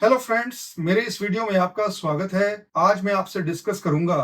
Hello friends, मेरे इस video में आपका स्वागत है। आज मैं आपसे डिस्कस करूंगा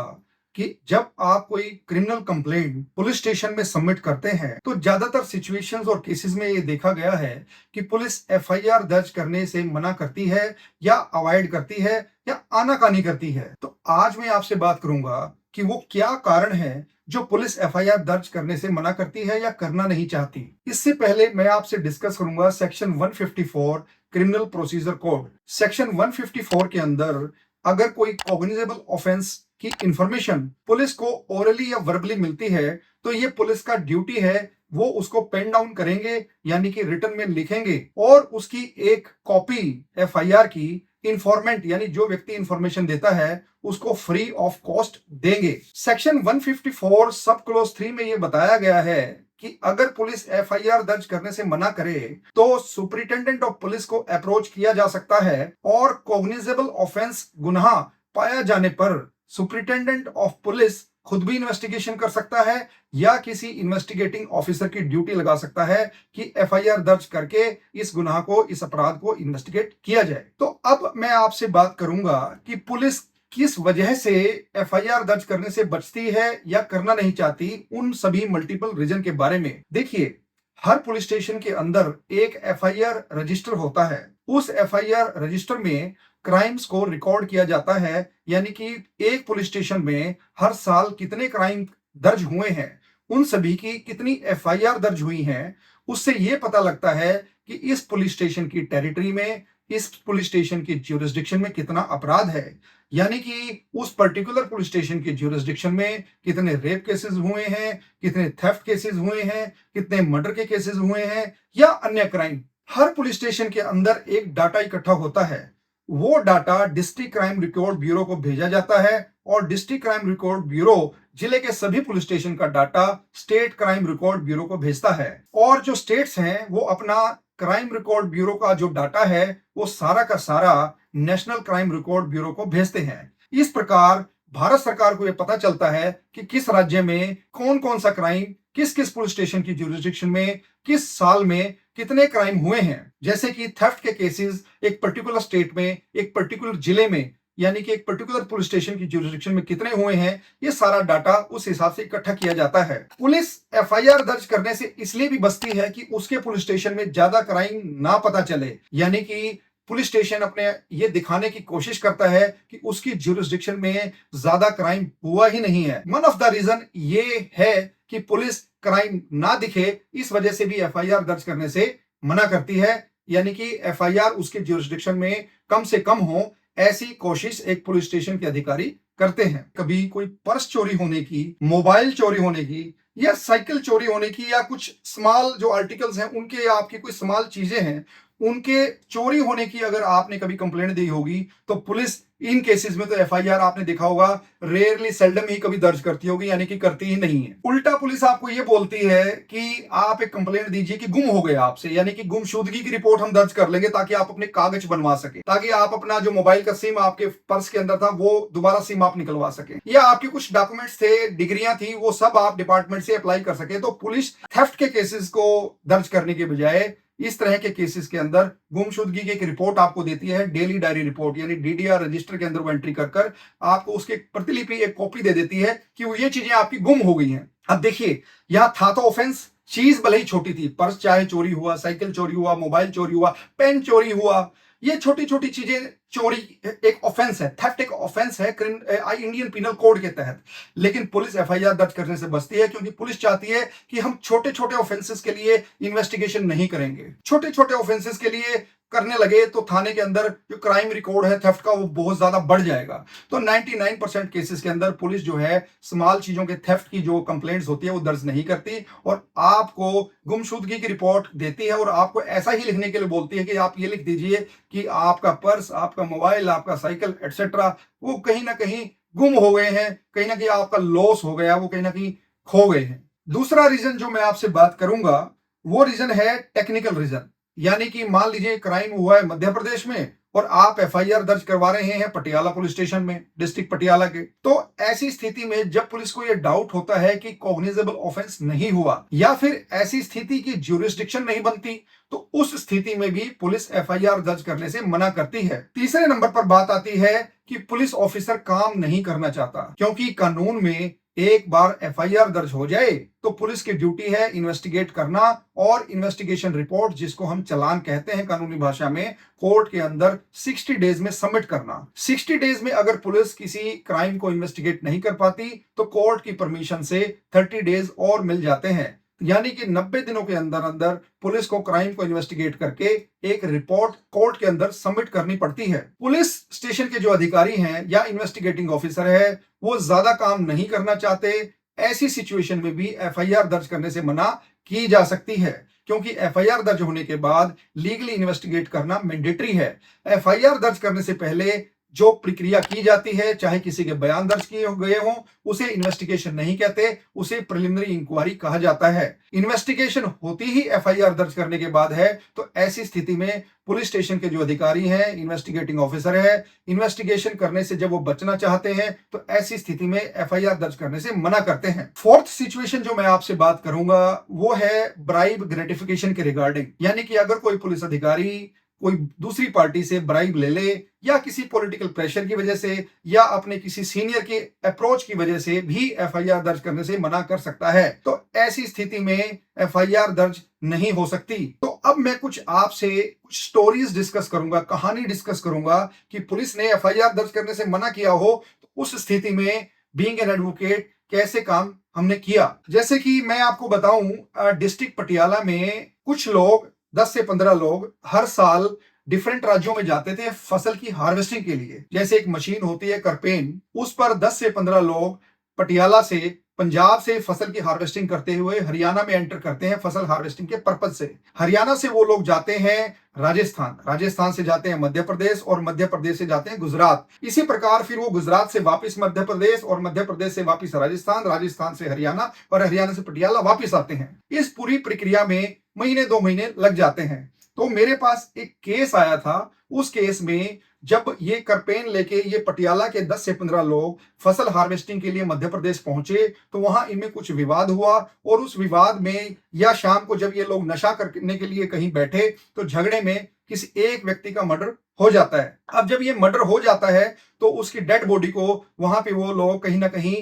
कि जब आप कोई क्रिमिनल कंप्लेंट पुलिस स्टेशन में सबमिट करते हैं तो ज्यादातर सिचुएशंस और केसेस में ये देखा गया है कि पुलिस एफआईआर दर्ज करने से मना करती है या अवॉइड करती है या आनाकानी करती है। तो आज मैं आपसे बात करूंगा कि वो क्या कारण है जो पुलिस एफआईआर दर्ज करने से मना करती है या करना नहीं चाहती। इससे पहले मैं आपसे डिस्कस करूंगा section 154 criminal procedure code. Section 154 के अंदर अगर कोई कॉग्निजेबल ऑफेंस की इंफॉर्मेशन पुलिस को ओरली या वर्बली मिलती है तो ये पुलिस का ड्यूटी है, वो उसको पेन डाउन करेंगे यानी कि रिटन में लिखेंगे और उसकी एक कॉपी एफआईआर की इंफॉर्मेंट यानी जो व्यक्ति इंफॉर्मेशन देता है उसको फ्री ऑफ कॉस्ट देंगे। सेक्शन 154 सब क्लोज 3 में ये बताया गया है कि अगर पुलिस एफआईआर दर्ज करने से मना करे तो सुपरिटेंडेंट ऑफ पुलिस को अप्रोच किया जा सकता है और कॉग्निजेबल ऑफेंस गुनाह पाया जाने पर सुपरिटेंडेंट ऑफ पुलिस खुद भी इन्वेस्टिगेशन कर सकता है या किसी इन्वेस्टिगेटिंग ऑफिसर की ड्यूटी लगा सकता है कि एफआईआर दर्ज करके इस गुनाह को, इस अपराध को इन्वेस्टिगेट किया जाए। तो अब मैं आपसे बात करूंगा कि पुलिस किस वजह से एफआईआर दर्ज करने से बचती है या करना नहीं चाहती, उन सभी मल्टीपल रीजन के बारे में। देखिए, हर पुलिस स्टेशन के अंदर एक एफआईआर रजिस्टर होता है। उस एफआईआर रजिस्टर में क्राइम्स को रिकॉर्ड किया जाता है, यानी कि एक पुलिस स्टेशन में हर साल कितने क्राइम दर्ज हुए हैं, उन सभी की कितनी एफआईआर दर्ज हुई हैं, उससे यह पता लगता है कि इस पुलिस स्टेशन की टेरिटरी में, इस पुलिस स्टेशन की ज्यूरिसडिक्शन में कितना अपराध है। यानी कि उस पर्टिकुलर पुलिस स्टेशन की ज्यूरिसडिक्शन में कितने रेप केसेस हुए हैं, कितने थेफ्ट केसेस हुए हैं, कितने मर्डर के केसेस हुए हैं या अन्य क्राइम। हर पुलिस स्टेशन के अंदर एक डाटा इकट्ठा होता है। वो data district crime record bureau को भेजा जाता है और डिस्ट्रिक्ट क्राइम रिकॉर्ड ब्यूरो जिले के सभी पुलिस स्टेशन का data state crime record bureau को भेजता है और जो स्टेट्स हैं वो अपना क्राइम रिकॉर्ड ब्यूरो का जो डाटा है वो सारा का सारा नेशनल क्राइम रिकॉर्ड ब्यूरो को भेजते हैं। इस प्रकार भारत सरकार को यह पता चलता है कि किस राज्य में कौन कौन सा क्राइम किस किस पुलिस स्टेशन की ज्यूरिसडिक्शन में किस साल में कितने क्राइम हुए हैं। जैसे कि थेफ्ट के केसेस एक पर्टिकुलर स्टेट में, एक पर्टिकुलर जिले में, यानी कि एक पर्टिकुलर पुलिस स्टेशन की ज्यूरिसडिक्शन में कितने हुए हैं, ये सारा डाटा उस हिसाब से इकट्ठा किया जाता है। पुलिस एफआईआर दर्ज करने से इसलिए भी बचती है कि उसके पुलिस स्टेशन में ज्यादा क्राइम ना पता चले, यानी कि पुलिस स्टेशन अपने ये दिखाने की कोशिश करता है कि उसकी ज्यूरिसडिक्शन में ज्यादा क्राइम हुआ ही नहीं है। वन ऑफ द रीजन ये है कि पुलिस क्राइम ना दिखे, इस वजह से भी एफआईआर दर्ज करने से मना करती है, यानी कि एफआईआर उसके ज्यूरिसडिक्शन में कम से कम हो, ऐसी कोशिश एक पुलिस स्टेशन के अधिकारी करते हैं। कभी कोई पर्स चोरी होने की, मोबाइल चोरी होने की या साइकिल चोरी होने की या कुछ स्मॉल जो आर्टिकल्स हैं उनके, आपकी कोई स्मॉल चीजें हैं उनके चोरी होने की अगर आपने कभी कंप्लेंट दी होगी तो पुलिस इन केसेस में तो एफआईआर आपने देखा होगा रेयरली सेल्डम ही कभी दर्ज करती होगी, यानी कि करती ही नहीं है। उल्टा पुलिस आपको ये बोलती है कि आप एक कंप्लेंट दीजिए कि गुम हो गया आपसे, यानी कि गुमशुदगी की रिपोर्ट हम दर्ज कर लेंगे ताकि आप अपने कागज बनवा सके, ताकि आप अपना जो मोबाइल का सिम आपके पर्स के अंदर था वो दोबारा सिम आप निकलवा सके, या आपके कुछ डॉक्यूमेंट्स थे, डिग्रियां थी, वो सब आप डिपार्टमेंट से अप्लाई कर सके। तो पुलिस थेफ्ट के केसेस को दर्ज करने के बजाय इस तरह के केसेस के अंदर गुमशुदगी की एक रिपोर्ट आपको देती है, डेली डायरी रिपोर्ट, यानी डीडीआर रजिस्टर के अंदर वो एंट्री कर आपको उसके प्रतिलिपि एक कॉपी दे देती है कि वो ये चीजें आपकी गुम हो गई हैं। अब देखिए, यहां था तो ऑफेंस, चीज भले ही छोटी थी, पर्स चाहे चोरी हुआ, साइकिल चोरी हुआ, मोबाइल चोरी हुआ, पेन चोरी हुआ, ये छोटी छोटी चीजें चोरी एक ऑफेंस है, थेफ्ट एक ऑफेंस है इंडियन पिनल कोड के तहत। लेकिन पुलिस एफआईआर दर्ज करने से बचती है क्योंकि पुलिस चाहती है कि हम छोटे छोटे ऑफेंसेस के लिए इन्वेस्टिगेशन नहीं करेंगे। छोटे छोटे ऑफेंसेस के लिए करने लगे तो थाने के अंदर जो क्राइम रिकॉर्ड है थेफ्ट का वो बहुत ज्यादा बढ़ जाएगा। तो 99% केसेस के अंदर पुलिस जो है स्मॉल चीजों के थेफ्ट की जो कंप्लेंट्स होती है वो दर्ज नहीं करती और आपको गुमशुदगी की रिपोर्ट देती है और आपको ऐसा ही लिखने के लिए बोलती है कि आप ये लिख दीजिए कि आपका पर्स, आपका मोबाइल, आपका साइकिल एक्सेट्रा वो कहीं ना कहीं गुम हो गए हैं, कहीं ना कहीं आपका लॉस हो गया, वो कहीं ना कहीं खो गए हैं। दूसरा रीजन जो मैं आपसे बात करूंगा वो रीजन है टेक्निकल रीजन, यानी कि मान लीजिए क्राइम हुआ है मध्य प्रदेश में और आप एफआईआर दर्ज करवा रहे हैं पटियाला पुलिस स्टेशन में, डिस्ट्रिक्ट पटियाला के। तो ऐसी स्थिति में जब पुलिस को यह डाउट होता है कि कॉग्निजेबल ऑफेंस नहीं हुआ या फिर ऐसी स्थिति की ज्यूरिसडिक्शन नहीं बनती, तो उस स्थिति में भी पुलिस एफआईआर दर्ज करने से मना करती है। तीसरे नंबर पर बात आती है कि पुलिस ऑफिसर काम नहीं करना चाहता, क्योंकि कानून में एक बार एफआईआर दर्ज हो जाए तो पुलिस की ड्यूटी है इन्वेस्टिगेट करना और इन्वेस्टिगेशन रिपोर्ट, जिसको हम चालान कहते हैं कानूनी भाषा में, कोर्ट के अंदर 60 डेज में सबमिट करना। 60 डेज में अगर पुलिस किसी क्राइम को इन्वेस्टिगेट नहीं कर पाती तो कोर्ट की परमिशन से 30 डेज और मिल जाते हैं, यानी कि 90 दिनों के अंदर अंदर पुलिस को क्राइम को इन्वेस्टिगेट करके एक रिपोर्ट कोर्ट के अंदर सबमिट करनी पड़ती है। पुलिस स्टेशन के जो अधिकारी हैं या इन्वेस्टिगेटिंग ऑफिसर है, वो ज्यादा काम नहीं करना चाहते। ऐसी सिचुएशन में भी एफआईआर दर्ज करने से मना की जा सकती है, क्योंकि एफआईआर दर्ज होने के बाद लीगली इन्वेस्टिगेट करना मैंडेटरी है। एफआईआर दर्ज करने से पहले जो प्रक्रिया की जाती है, चाहे किसी के बयान दर्ज किए गए हों, उसे इन्वेस्टिगेशन नहीं कहते, उसे प्रिलिमिनरी इंक्वायरी कहा जाता है। इन्वेस्टिगेशन होती ही एफआईआर दर्ज करने के बाद है, तो ऐसी स्थिति में पुलिस स्टेशन के जो अधिकारी हैं, इन्वेस्टिगेटिंग ऑफिसर है, इन्वेस्टिगेशन करने से जब वो बचना चाहते हैं तो ऐसी स्थिति में एफआईआर दर्ज करने से मना करते हैं। फोर्थ सिचुएशन जो मैं आपसे बात करूंगा वो है ब्राइब ग्रेटिफिकेशन के रिगार्डिंग, यानी कि अगर कोई पुलिस अधिकारी कोई दूसरी पार्टी से ब्राइब ले ले या किसी पॉलिटिकल प्रेशर की वजह से या अपने किसी सीनियर के अप्रोच की वजह से भी एफआईआर दर्ज करने से मना कर सकता है, तो ऐसी स्थिति में एफआईआर दर्ज नहीं हो सकती। तो अब मैं कुछ आपसे कुछ स्टोरीज डिस्कस करूंगा, कहानी डिस्कस करूंगा कि पुलिस ने एफआईआर दर्ज करने से मना किया हो तो उस स्थिति में बीइंग एन एडवोकेट कैसे काम हमने किया। जैसे कि मैं आपको बताऊं, डिस्ट्रिक्ट पटियाला में कुछ लोग 10 से 15 लोग हर साल डिफरेंट राज्यों में जाते थे फसल की हार्वेस्टिंग के लिए। जैसे एक मशीन होती है करपेन, उस पर 10 से 15 लोग पटियाला से, पंजाब से फसल की हार्वेस्टिंग करते हुए हरियाणा में एंटर करते हैं फसल हार्वेस्टिंग के पर्पज से। हरियाणा से वो लोग जाते हैं राजस्थान, राजस्थान से जाते हैं मध्य प्रदेश और मध्य प्रदेश से जाते हैं गुजरात। इसी प्रकार फिर वो गुजरात से वापस मध्य प्रदेश और मध्य प्रदेश से वापस राजस्थान, राजस्थान से हरियाणा और हरियाणा से पटियाला वापस आते हैं। इस पूरी प्रक्रिया में महीने 2 महीने लग जाते हैं। तो मेरे पास एक केस आया था, उस केस में जब ये करपेन लेके ये पटियाला के 10 से 15 लोग फसल हार्वेस्टिंग के लिए मध्य प्रदेश पहुंचे तो वहां इनमें कुछ विवाद हुआ और उस विवाद में या शाम को जब ये लोग नशा करने के लिए कहीं बैठे तो झगड़े में किसी एक व्यक्ति का मर्डर हो जाता है। अब जब ये मर्डर हो जाता है तो उसकी डेड बॉडी को वहां पे वो लोग कहीं ना कहीं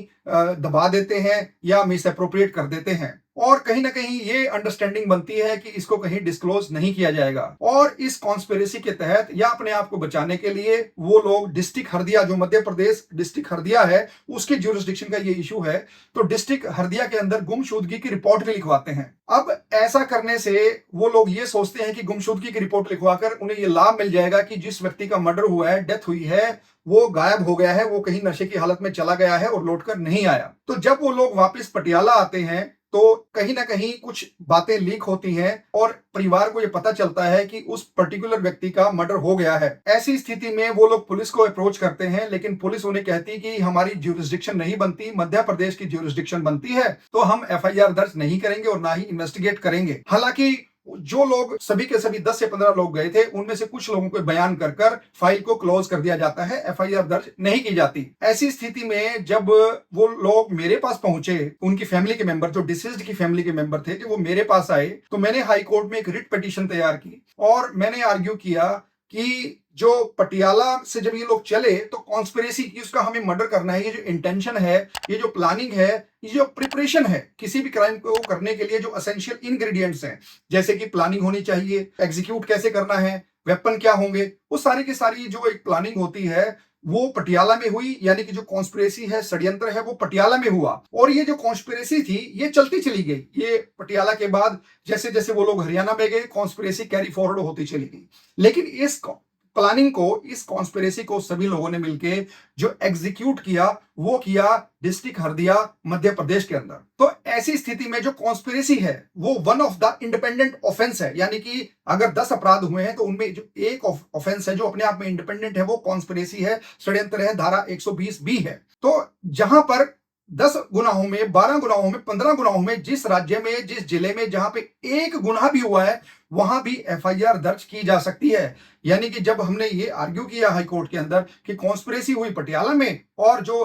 दबा देते हैं या मिस अप्रोप्रिएट कर देते हैं और कहीं ना कहीं ये अंडरस्टैंडिंग बनती है कि इसको कहीं डिस्क्लोज नहीं किया जाएगा। और इस कॉन्स्पिरेसी के तहत या अपने आप को बचाने के लिए वो लोग डिस्ट्रिक्ट हरदिया, जो मध्य प्रदेश डिस्ट्रिक्ट हरदिया है उसके ज्यूरिसडिक्शन का ये इशू है, तो डिस्ट्रिक्ट हरदिया के अंदर गुमशुदगी की रिपोर्ट भी लिखवाते हैं। अब ऐसा करने से वो लोग ये सोचते हैं कि गुमशुदगी की रिपोर्ट लिखवाकर उन्हें ये लाभ मिल जाएगा कि जिस व्यक्ति का मर्डर हुआ है, डेथ हुई है, वो गायब हो गया है, वो कहीं नशे की हालत में चला गया है और लौटकर नहीं आया। तो जब वो लोग वापस पटियाला आते हैं तो कहीं ना कहीं कुछ बातें लीक होती हैं और परिवार को ये पता चलता है कि उस पर्टिकुलर व्यक्ति का मर्डर हो गया है। ऐसी स्थिति में वो लोग पुलिस को अप्रोच करते हैं, लेकिन पुलिस उन्हें कहती कि हमारी ज्यूरिसडिक्शन नहीं बनती, मध्य प्रदेश की ज्यूरिसडिक्शन बनती है, तो हम एफआईआर दर्ज नहीं करेंगे और ना ही इन्वेस्टिगेट करेंगे। हालांकि जो लोग सभी के सभी 10 से 15 लोग गए थे उनमें से कुछ लोगों को बयान कर कर फाइल को क्लोज कर दिया जाता है, एफआईआर दर्ज नहीं की जाती। ऐसी स्थिति में जब वो लोग मेरे पास पहुंचे, उनकी फैमिली के मेंबर, जो डिसीज्ड की फैमिली के मेंबर थे, कि वो मेरे पास आए, तो मैंने हाई कोर्ट में एक रिट पिटीशन तैयार की और मैंने आर्ग्यू किया कि जो पटियाला से जब ये लोग चले तो कॉन्स्पिरेसी की, उसका हमें मर्डर करना है, ये जो इंटेंशन है, ये जो प्लानिंग है, ये जो प्रिपरेशन है किसी भी क्राइम को करने के लिए, जो एसेंशियल इंग्रेडिएंट्स हैं, जैसे कि प्लानिंग होनी चाहिए, एग्जीक्यूट कैसे करना है, वेपन क्या होंगे, वो सारी की सारी जो एक प्लानिंग होती है वो पटियाला में हुई। यानी कि जो कॉन्स्पिरेसी है, षड्यंत्र है, वो पटियाला में हुआ और ये जो कॉन्स्पिरेसी थी ये चलती चली गई। ये पटियाला के बाद जैसे जैसे वो लोग हरियाणा में गए, कॉन्स्पिरेसी कैरी फॉरवर्ड होती चली गई। लेकिन इस प्लानिंग को, इस कॉन्स्पिरेसी को सभी लोगों ने मिलके जो एग्जीक्यूट किया वो किया डिस्ट्रिक्ट हरदिया, मध्य प्रदेश के अंदर। तो ऐसी स्थिति में जो कॉन्स्पिरेसी है वो one of the independent offence है, यानी कि अगर 10 अपराध हुए हैं तो उनमें जो एक ऑफेंस है जो अपने आप में इंडिपेंडेंट है वो कॉन्स्पिरेसी है, षड्यंत्र है, धारा 120B है। तो जहां पर 10 गुनाहों में, 12 गुनाहों में, 15 गुनाहों में, जिस राज्य में, जिस जिले में जहां पे एक गुनाह भी हुआ है वहां भी एफआईआर दर्ज की जा सकती है। यानी कि जब हमने ये आर्ग्यू किया हाई कोर्ट के अंदर कि कॉन्स्पिरेसी हुई पटियाला में और जो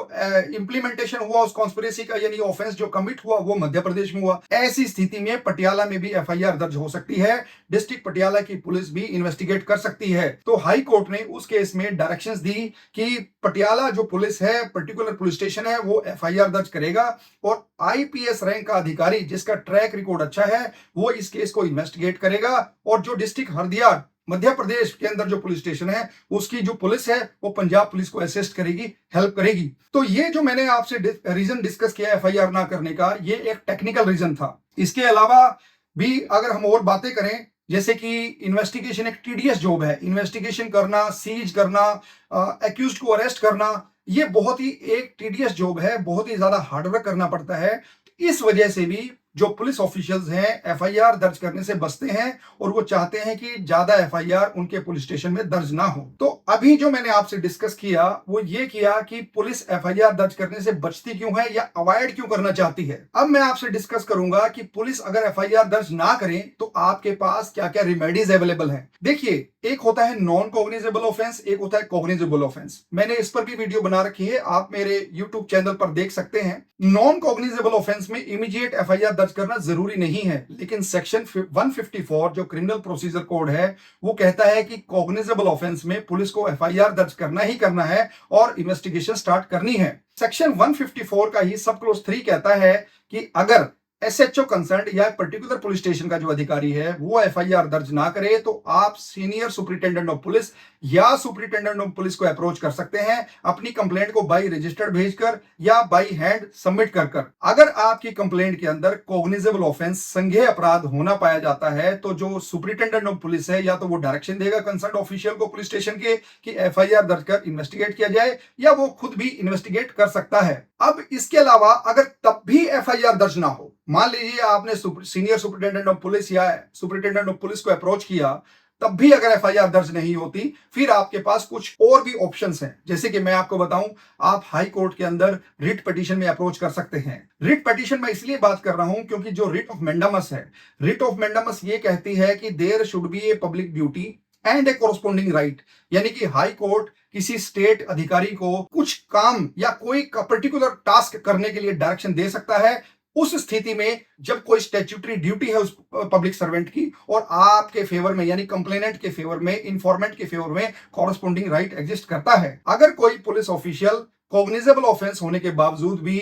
इंप्लीमेंटेशन हुआ उस कॉन्स्पिरेसी का यानी ऑफेंस जो कमिट हुआ वो मध्य प्रदेश में हुआ, ऐसी स्थिति में पटियाला में भी एफआईआर दर्ज हो सकती है। डिस्ट्रिक्ट पटियाला की पुलिस भी इन्वेस्टिगेट कर सकती है। तो हाई कोर्ट ने उस केस में डायरेक्शंस दी कि पटियाला जो पुलिस है, पर्टिकुलर पुलिस स्टेशन है, वो एफआईआर दर्ज करेगा और आईपीएस रैंक का अधिकारी जिसका ट्रैक रिकॉर्ड अच्छा है वो इस केस को इन्वेस्टिगेट करेगा और जो डिस्ट्रिक्ट हरदिया मध्य प्रदेश के अंदर जो पुलिस स्टेशन है उसकी जो पुलिस है वो पंजाब पुलिस को असिस्ट करेगी, हेल्प करेगी। तो ये जो मैंने आपसे रीजन डिस्कस किया एफआईआर ना करने का, ये एक टेक्निकल रीजन था। इसके अलावा भी अगर हम और बातें करें, जैसे कि इन्वेस्टिगेशन एक टीडियस जॉब है, इन्वेस्टिगेशन करना, सीज करना, एक्यूज्ड को अरेस्ट करना, ये बहुत ही एक टीडियस जॉब है, बहुत ही ज्यादा हार्डवर्क करना पड़ता है। इस वजह से भी जो पुलिस ऑफिशियल्स हैं एफआईआर दर्ज करने से बचते हैं और वो चाहते हैं कि ज्यादा एफआईआर उनके पुलिस स्टेशन में दर्ज ना हो। तो अभी जो मैंने आपसे डिस्कस किया वो ये किया कि पुलिस एफआईआर दर्ज करने से बचती क्यों है या अवॉइड क्यों करना चाहती है। अब मैं आपसे डिस्कस करूंगा कि पुलिस अगर एफआईआर दर्ज ना करे तो आपके पास क्या क्या रिमेडीज अवेलेबल है। देखिए, एक होता है नॉन कॉग्निजेबल ऑफेंस, एक होता है कॉग्निजेबल ऑफेंस। मैंने इस पर भी वीडियो बना रखी है, आप मेरे यूट्यूब चैनल पर देख सकते हैं। नॉन कॉग्निजेबल ऑफेंस में इमीडिएट एफआईआर दर्ज करना जरूरी नहीं है, लेकिन सेक्शन 154 जो क्रिमिनल प्रोसीजर कोड है वो कहता है कि कॉग्निजेबल ऑफेंस में पुलिस को एफआईआर दर्ज करना ही करना है और इन्वेस्टिगेशन स्टार्ट करनी है। सेक्शन 154 का ही सब क्लोज 3 कहता है कि अगर एसएचओ कंसर्न या पर्टिकुलर पुलिस स्टेशन का जो अधिकारी है वो एफआईआर दर्ज ना करे तो आप सीनियर सुपरिटेंडेंट ऑफ पुलिस या सुपरिटेंडेंट ऑफ पुलिस को अप्रोच कर सकते हैं अपनी कंप्लेंट को बाई रजिस्टर्ड भेजकर या बाई हैंड सबमिट कर। अगर आपकी कंप्लेंट के अंदर कॉग्निजेबल ऑफेंस, संज्ञेय अपराध होना पाया जाता है तो जो सुपरिटेंडेंट ऑफ पुलिस है या तो वो डायरेक्शन देगा कंसर्न ऑफिशियल को पुलिस स्टेशन के कि एफआईआर दर्ज कर इन्वेस्टिगेट किया जाए या वो खुद भी इन्वेस्टिगेट कर सकता है। अब इसके अलावा अगर तब भी एफआईआर दर्ज ना हो, मान लीजिए आपने सीनियर सुपरिटेंडेंट ऑफ पुलिस या सुपरिटेंडेंट ऑफ पुलिस को अप्रोच किया, तब भी अगर एफआईआर दर्ज नहीं होती, फिर आपके पास कुछ और भी ऑप्शंस हैं। जैसे कि मैं आपको बताऊं, आप हाई कोर्ट के अंदर रिट पिटीशन में अप्रोच कर सकते हैं। रिट पिटीशन में इसलिए बात कर रहा हूं क्योंकि जो रिट ऑफ मैंडामस है, रिट ऑफ मैंडामस ये कहती है कि there should be a public duty and a corresponding right, यानी कि हाई कोर्ट किसी स्टेट अधिकारी को कुछ काम या कोई पर्टिकुलर टास्क करने के लिए डायरेक्शन दे सकता है उस स्थिति में जब कोई स्टैट्यूटरी ड्यूटी है उस पब्लिक सर्वेंट की और आपके फेवर में यानी कंप्लेनेंट के फेवर में, इन्फॉर्मेंट के फेवर में कॉरस्पॉन्डिंग राइट एग्जिस्ट करता है। अगर कोई पुलिस ऑफिशियल कॉग्निजेबल ऑफेंस होने के बावजूद भी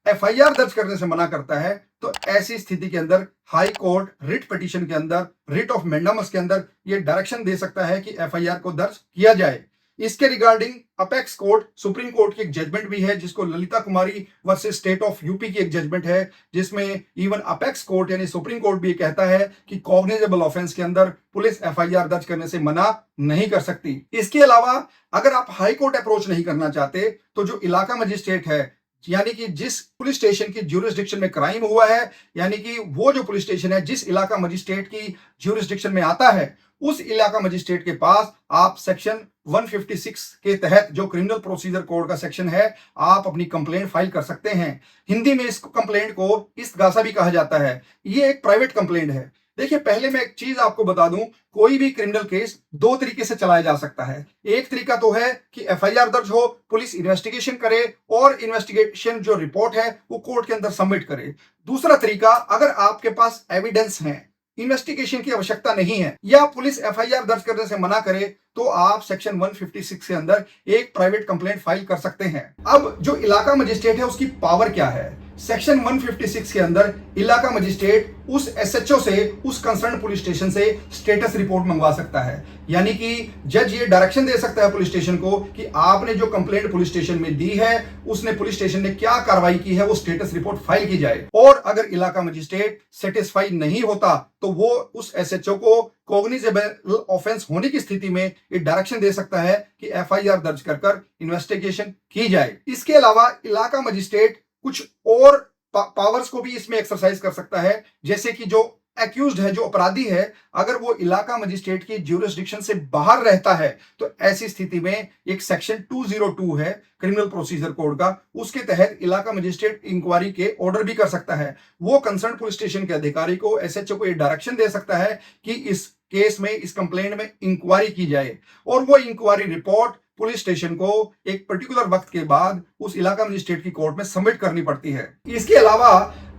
एफआईआर दर्ज करने से मना करता है तो ऐसी स्थिति के अंदर हाई कोर्ट रिट पिटीशन के अंदर, रिट ऑफ मैंडामस के अंदर ये डायरेक्शन दे सकता है कि एफआईआर को दर्ज किया जाए। इसके regarding apex court, supreme court की एक जजमेंट भी है जिसको ललिता कुमारी वर्सेस स्टेट ऑफ यूपी की एक जजमेंट है, जिसमें इवन अपेक्स कोर्ट यानी सुप्रीम कोर्ट भी कहता है कि कॉग्निजेबल ऑफेंस के अंदर पुलिस एफआईआर दर्ज करने से मना नहीं कर सकती। इसके अलावा अगर आप हाई कोर्ट अप्रोच नहीं करना चाहते तो जो इलाका मजिस्ट्रेट है, यानी कि जिस पुलिस स्टेशन की ज्यूरिसडिक्शन में क्राइम हुआ है, यानी कि वो जो पुलिस स्टेशन है जिस इलाका मजिस्ट्रेट की ज्यूरिसडिक्शन में आता है, उस इलाका मजिस्ट्रेट के पास आप सेक्शन 156 के तहत जो क्रिमिनल प्रोसीजर कोड का सेक्शन है, आप अपनी कंप्लेंट फाइल कर सकते हैं। हिंदी में इस कंप्लेंट को इस्तगासा भी कहा जाता है। ये एक प्राइवेट कंप्लेंट है। देखिए, पहले मैं एक चीज आपको बता दूं, कोई भी क्रिमिनल केस दो तरीके से चलाया जा सकता है। एक तरीका तो है कि एफआईआर दर्ज हो, पुलिस इन्वेस्टिगेशन करे और इन्वेस्टिगेशन जो रिपोर्ट है वो कोर्ट के अंदर सबमिट करे। दूसरा तरीका, अगर आपके पास एविडेंस है, इन्वेस्टिगेशन की आवश्यकता नहीं है या पुलिस एफआईआर दर्ज करने से मना करे, तो आप सेक्शन 156 के अंदर एक प्राइवेट कंप्लेंट फाइल कर सकते हैं। अब जो इलाका मजिस्ट्रेट है उसकी पावर क्या है? सेक्शन 156 के अंदर इलाका मजिस्ट्रेट उस एसएचओ से, उस कंसर्न पुलिस स्टेशन से स्टेटस रिपोर्ट मंगवा सकता है। यानी कि जज ये डायरेक्शन दे सकता है पुलिस स्टेशन को कि आपने जो कंप्लेंट पुलिस स्टेशन में दी है उसने पुलिस स्टेशन ने क्या कार्रवाई की है, वो स्टेटस रिपोर्ट फाइल की जाए। और अगर इलाका मजिस्ट्रेट सेटिस्फाई नहीं होता तो वो उस एसएचओ को कॉग्निजेबल ऑफेंस होने की स्थिति में ये डायरेक्शन दे सकता है कि एफआईआर दर्ज कर इन्वेस्टिगेशन की जाए। इसके अलावा इलाका मजिस्ट्रेट कुछ और पावर्स को भी इसमें एक्सरसाइज कर सकता है, जैसे कि जो एक्यूज्ड है, जो अपराधी है, अगर वो इलाका मजिस्ट्रेट की ज्यूरिसडिक्शन से बाहर रहता है तो ऐसी स्थिति में एक सेक्शन 202 है क्रिमिनल प्रोसीजर कोड का, उसके तहत इलाका मजिस्ट्रेट इंक्वायरी के ऑर्डर भी कर सकता है। वो कंसर्न पुलिस स्टेशन के अधिकारी को, एसएचओ को ये डायरेक्शन दे सकता है कि इस केस में, इस कंप्लेंट में इंक्वायरी की जाए, और वो इंक्वायरी रिपोर्ट पुलिस स्टेशन को एक पर्टिकुलर वक्त के बाद उस इलाका मजिस्ट्रेट की कोर्ट में सबमिट करनी पड़ती है। इसके अलावा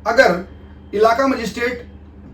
अगर इलाका मजिस्ट्रेट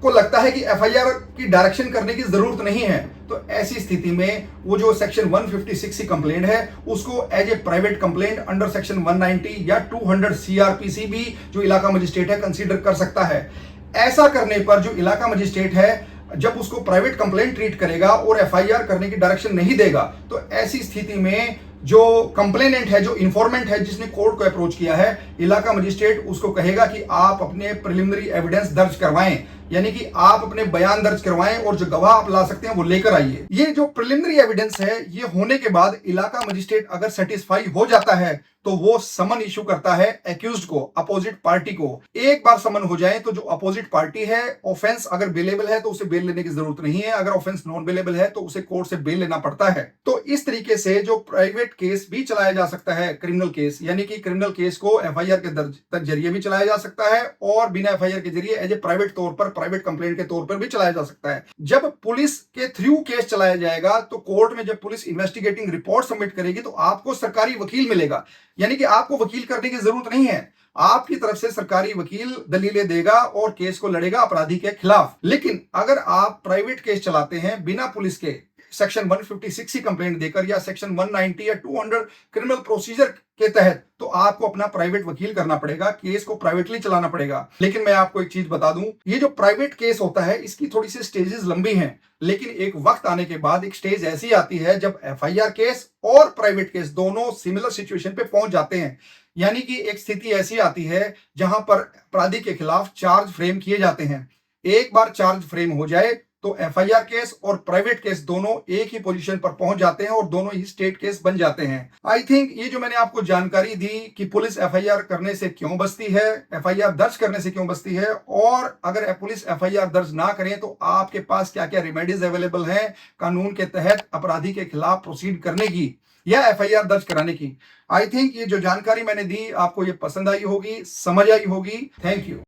को लगता है कि एफआईआर की डायरेक्शन करने की जरूरत नहीं है, तो ऐसी स्थिति में वो जो सेक्शन 156 की कंप्लेंट है उसको as a private complaint under section 190 या 200 सीआरपीसी भी जो इलाका मजिस्ट्रेट है कंसीडर कर सकता है। ऐसा करने पर जो इलाका मजिस्ट्रेट है, जब उसको प्राइवेट कंप्लेंट ट्रीट करेगा और एफआईआर करने की डायरेक्शन नहीं देगा, तो ऐसी स्थिति में जो कंप्लेनेंट है, जो इन्फॉर्मेंट है, जिसने कोर्ट को अप्रोच किया है, इलाका मजिस्ट्रेट उसको कहेगा कि आप अपने प्रिलिमिनरी एविडेंस दर्ज करवाएं, यानी कि आप अपने बयान दर्ज करवाएं और जो गवाह आप ला सकते हैं वो लेकर आइए। ये जो प्रिलिमिनरी एविडेंस है, ये होने के बाद इलाका मजिस्ट्रेट अगर सेटिस्फाई हो जाता है तो वो समन इशू करता है एक्यूज्ड को, अपोजिट पार्टी को। एक बार समन हो जाए तो जो अपोजिट पार्टी है, ऑफेंस अगर बेलेबल है तो उसे बेल लेने की जरूरत नहीं है, अगर ऑफेंस नॉन बेलेबल है तो उसे कोर्ट से बेल लेना पड़ता है। तो इस तरीके से जो प्राइवेट केस भी चलाया जा सकता है, क्रिमिनल केस, यानी कि क्रिमिनल केस को एफआईआर के दर्ज जरिए भी चलाया जा सकता है और बिना एफआईआर के जरिए एज ए प्राइवेट तौर पर, प्राइवेट कंप्लेंट के तौर पर भी चलाया जा सकता है। जब पुलिस के थ्रू केस चलाया जाएगा तो कोर्ट में जब पुलिस इन्वेस्टिगेटिंग रिपोर्ट सबमिट करेगी तो आपको सरकारी वकील मिलेगा, यानी कि आपको वकील करने की जरूरत नहीं है। आपकी तरफ से सरकारी वकील दलीलें देगा और केस को लड़ेगा अपराधी के खिलाफ। लेकिन अगर आप प्राइवेट केस चलाते हैं बिना पुलिस के, सेक्शन 156 की कंप्लेंट देकर या सेक्शन 190 या 200 क्रिमिनल प्रोसीजर के तहत, तो आपको अपना प्राइवेट वकील करना पड़ेगा, केस को प्राइवेटली चलाना पड़ेगा। लेकिन मैं आपको एक चीज बता दूं, ये जो प्राइवेट केस होता है इसकी थोड़ी सी स्टेजेस लंबी हैं, लेकिन एक वक्त आने के बाद एक स्टेज ऐसी आती है जब एफआईआर केस और प्राइवेट केस दोनों सिमिलर सिचुएशन पे पहुंच जाते हैं। यानी कि एक स्थिति ऐसी आती है जहां पर अपराधी के खिलाफ चार्ज फ्रेम किए जाते हैं। एक बार चार्ज फ्रेम हो जाए तो एफआईआर केस और प्राइवेट केस दोनों एक ही पोजीशन पर पहुंच जाते हैं और दोनों ही स्टेट केस बन जाते हैं। आई थिंक ये जो मैंने आपको जानकारी दी कि पुलिस एफआईआर करने से क्यों बचती है, एफआईआर दर्ज करने से क्यों बचती है, और अगर पुलिस एफआईआर दर्ज ना करें तो आपके पास क्या क्या रेमेडीज अवेलेबल है कानून के तहत अपराधी के खिलाफ प्रोसीड करने की या एफआईआर दर्ज कराने की। आई थिंक ये जो जानकारी मैंने दी आपको ये पसंद आई होगी, समझ आई होगी। Thank you.